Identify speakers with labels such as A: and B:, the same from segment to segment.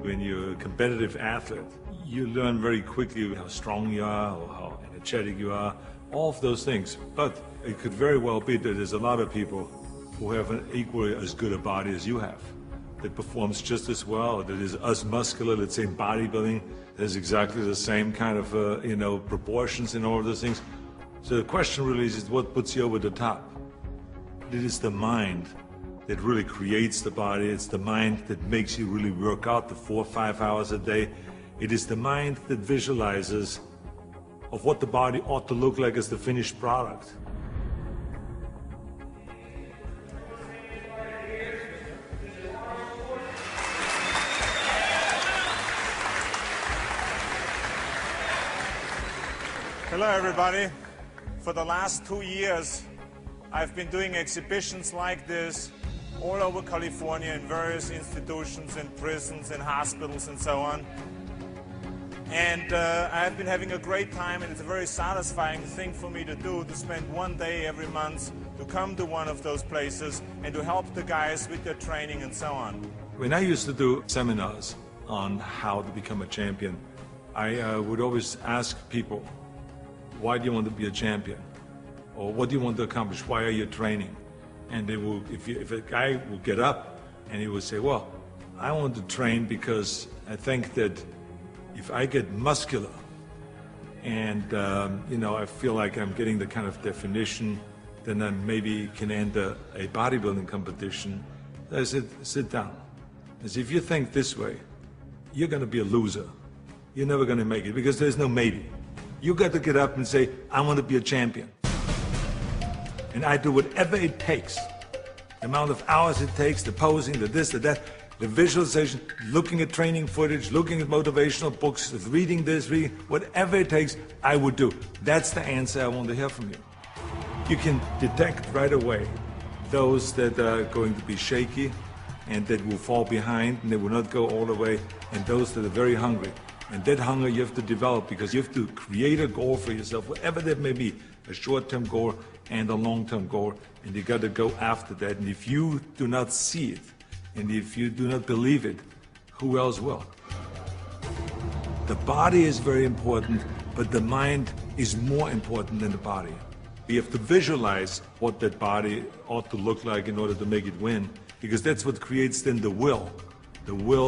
A: when you're a competitive athlete, you learn very quickly how strong you are or how energetic you are, all of those things. But it could very well be that there's a lot of people who have an equally as good a body as you have, that performs just as well, that is as muscular, let's say in bodybuilding, there's exactly the same kind of proportions in all of those things. So the question really is what puts you over the top? It is the mind that really creates the body. It's the mind that makes you really work out the 4 or 5 hours a day. It is the mind that visualizes of what the body ought to look like as the finished product.
B: Hello everybody. For the last 2 years, I've been doing exhibitions like this all over California in various institutions, in prisons, in hospitals and so on. And I've been having a great time, and it's a very satisfying thing for me to do, to spend one day every month to come to one of those places and to help the guys with their training and so on.
A: When I used to do seminars on how to become a champion, I would always ask people, why do you want to be a champion? Or what do you want to accomplish? Why are you training? And they will, if a guy will get up and he will say, well, I want to train because I think that if I get muscular and I feel like I'm getting the kind of definition, then I maybe can enter a bodybuilding competition. I said, sit down. I said, if you think this way, you're going to be a loser. You're never going to make it because there's no maybe. You got to get up and say, I want to be a champion. And I do whatever it takes, the amount of hours it takes, the posing, the this, the that, the visualization, looking at training footage, looking at motivational books, reading this, reading, whatever it takes, I would do. That's the answer I want to hear from you. You can detect right away those that are going to be shaky and that will fall behind and they will not go all the way, and those that are very hungry. And that hunger you have to develop because you have to create a goal for yourself, whatever that may be, a short-term goal and a long-term goal, and you got to go after that. And if you do not see it, and if you do not believe it, who else will? The body is very important, but the mind is more important than the body. You have to visualize what that body ought to look like in order to make it win, because that's what creates then the will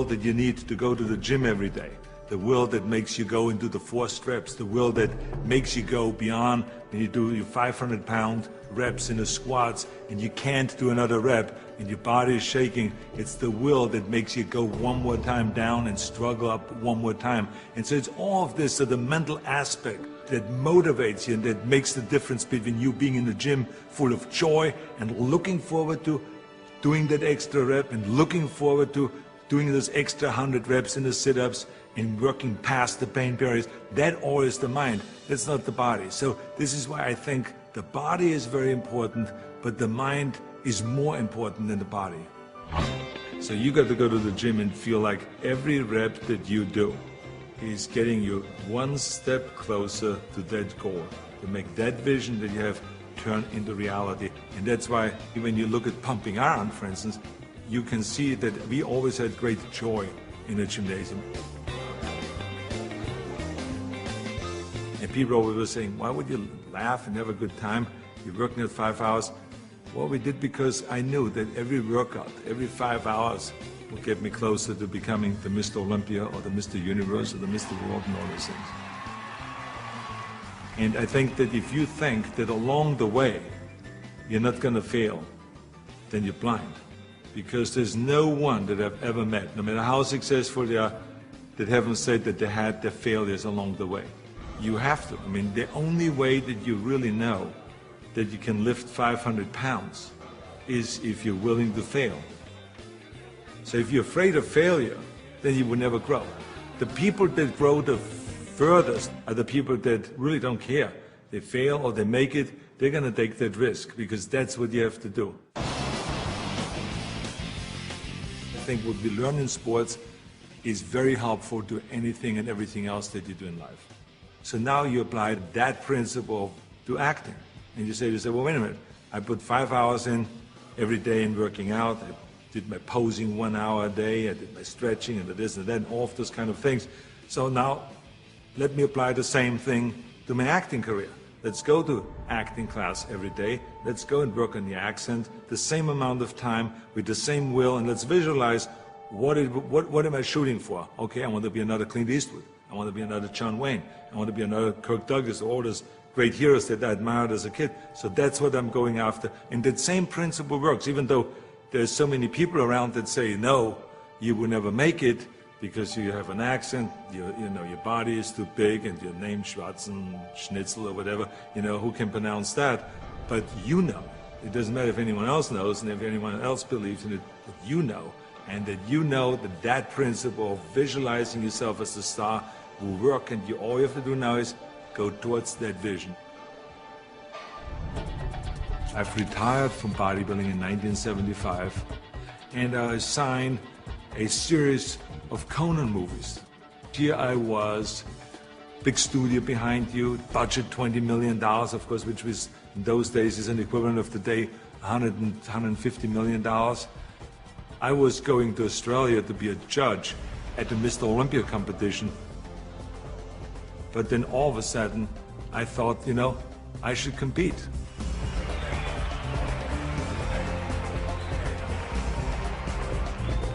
A: that you need to go to the gym every day. The will that makes you go into the 4 steps, the will that makes you go beyond when you do your 500-pound reps in the squats and you can't do another rep and your body is shaking. It's the will that makes you go one more time down and struggle up one more time. And so it's all of this, so the mental aspect that motivates you and that makes the difference between you being in the gym full of joy and looking forward to doing that extra rep and looking forward to doing those extra 100 reps in the sit-ups and working past the pain barriers. That all is the mind. That's not the body. So this is why I think the body is very important, but the mind is more important than the body. So you got to go to the gym and feel like every rep that you do is getting you one step closer to that goal, to make that vision that you have turn into reality. And that's why when you look at pumping iron, for instance, you can see that we always had great joy in the gymnasium. And people always were saying, why would you laugh and have a good time? You're working at 5 hours. Well, we did because I knew that every workout, every 5 hours would get me closer to becoming the Mr. Olympia or the Mr. Universe or the Mr. World and all those things. And I think that if you think that along the way you're not going to fail, then you're blind. Because there's no one that I've ever met, no matter how successful they are, that haven't said that they had their failures along the way. You have to. I mean, the only way that you really know that you can lift 500 pounds is if you're willing to fail. So if you're afraid of failure, then you will never grow. The people that grow the furthest are the people that really don't care. They fail or they make it, they're going to take that risk because that's what you have to do. I think what we learn in sports is very helpful to anything and everything else that you do in life. So now you apply that principle to acting. And you say, well, wait a minute, I put 5 hours in every day in working out, I did my posing 1 hour a day, I did my stretching and the this and that, all of those kind of things. So now, let me apply the same thing to my acting career. Let's go to acting class every day. Let's go and work on the accent, the same amount of time, with the same will, and let's visualize what am I shooting for? Okay, I want to be another Clint Eastwood. I want to be another John Wayne. I want to be another Kirk Douglas, all those great heroes that I admired as a kid. So that's what I'm going after. And that same principle works, even though there's so many people around that say, no, you will never make it because you have an accent, you know, your body is too big, and your name Schnitzel or whatever, you know, who can pronounce that? But you know. It doesn't matter if anyone else knows and if anyone else believes in it, but you know. And that you know that that principle of visualizing yourself as a star will work, and all you have to do now is go towards that vision. I've retired from bodybuilding in 1975, and I signed a series of Conan movies. Here I was, big studio behind you, budget $20 million, of course, which was in those days is an equivalent of today, $150 million. I was going to Australia to be a judge at the Mr. Olympia competition. But then all of a sudden, I thought, you know, I should compete.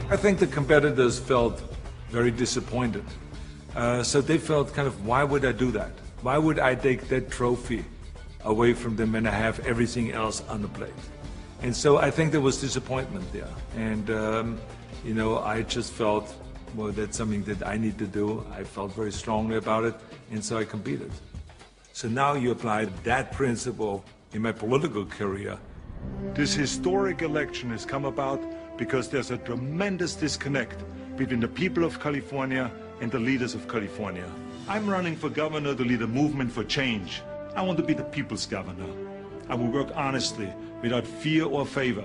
A: I think the competitors felt very disappointed. So they felt kind of, why would I do that? Why would I take that trophy away from them when I have everything else on the plate? And so I think there was disappointment there. And, you know, I just felt, well, that's something that I need to do. I felt very strongly about it, and so I competed. So now you apply that principle in my political career. This historic election has come about because there's a tremendous disconnect between the people of California and the leaders of California. I'm running for governor to lead a movement for change. I want to be the people's governor. I will work honestly, without fear or favor,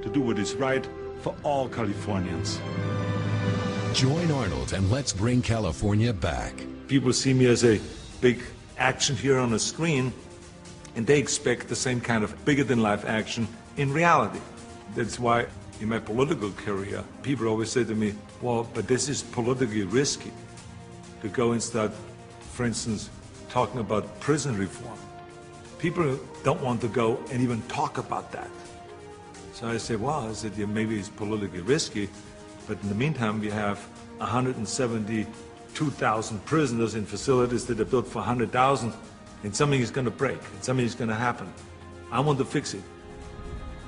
A: to do what is right for all Californians.
C: Join Arnold and let's bring California back.
A: People see me as a big action hero on a screen, and they expect the same kind of bigger-than-life action in reality. That's why in my political career, people always say to me, well, but this is politically risky to go and start, for instance, talking about prison reform. People don't want to go and even talk about that. So I say, well, I said, yeah, maybe it's politically risky, but in the meantime, we have 172,000 prisoners in facilities that are built for 100,000, and something is going to break, and something is going to happen. I want to fix it.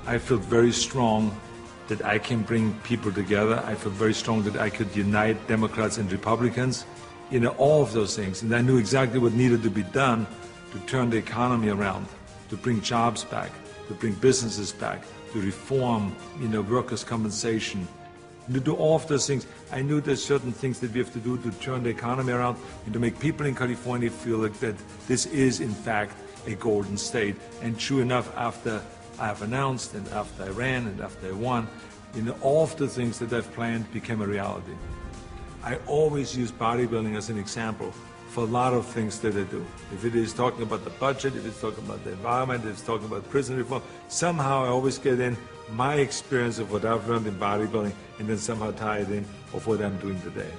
A: I feel very strong that I can bring people together. I feel very strong that I could unite Democrats and Republicans, you know, all of those things. And I knew exactly what needed to be done to turn the economy around, to bring jobs back, to bring businesses back, to reform, you know, workers' compensation, to do all of those things. I knew there's certain things that we have to do to turn the economy around and to make people in California feel like that this is, in fact, a golden state. And true enough, after I have announced, and after I ran, and after I won, you know, all of the things that I've planned became a reality. I always use bodybuilding as an example for a lot of things that I do. If it is talking about the budget, if it's talking about the environment, if it's talking about prison reform, somehow I always get in my experience of what I've learned in bodybuilding and then somehow tie it in of what I'm doing today.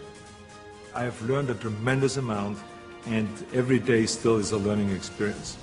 A: I have learned a tremendous amount, and every day still is a learning experience.